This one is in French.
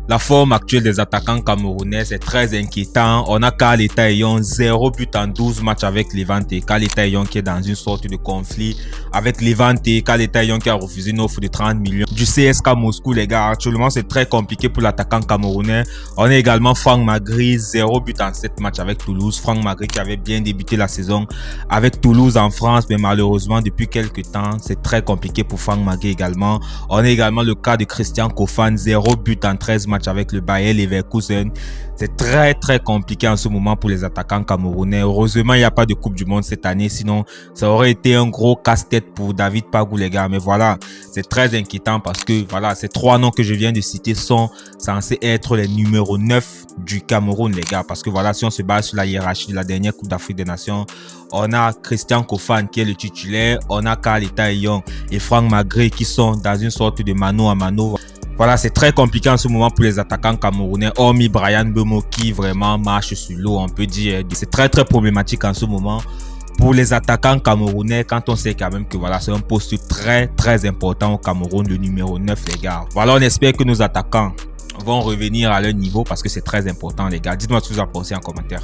La forme actuelle des attaquants camerounais, c'est très inquiétant. On a Karl Taillon, 0 but en 12 matchs avec Levante. Karl Taillon qui est dans une sorte de conflit avec Levante. Karl Taillon qui a refusé une offre de 30 millions du CSKA Moscou, les gars. Actuellement, c'est très compliqué pour l'attaquant camerounais. On a également Franck Magri, 0 but en 7 matchs avec Toulouse. Franck Magri qui avait bien débuté la saison avec Toulouse en France, mais malheureusement, depuis quelques temps, c'est très compliqué pour Franck Magri également. On a également le cas de Christian Kofan, 0 but en 13 matchs avec le Bayer Leverkusen. C'est très compliqué en ce moment pour les attaquants camerounais. Heureusement, il n'y a pas de Coupe du Monde cette année, sinon ça aurait été un gros casse-tête pour David Pagou, les gars. Mais voilà, c'est très inquiétant parce que voilà, ces 3 noms que je viens de citer sont censés être les numéros 9 du Cameroun, les gars. Parce que voilà, si on se base sur la hiérarchie de la dernière Coupe d'Afrique des Nations, on a Christian Kofan qui est le titulaire, on a Karl Taillon et Franck Magri qui sont dans une sorte de mano à mano. Voilà, c'est très compliqué en ce moment pour les attaquants camerounais, hormis Bryan Mbeumo qui vraiment marche sur l'eau, on peut dire. C'est très problématique en ce moment pour les attaquants camerounais quand on sait quand même que voilà, c'est un poste très important au Cameroun, le numéro 9, les gars. Voilà, on espère que nos attaquants vont revenir à leur niveau parce que c'est très important, les gars. Dites-moi ce que vous en pensez en commentaire.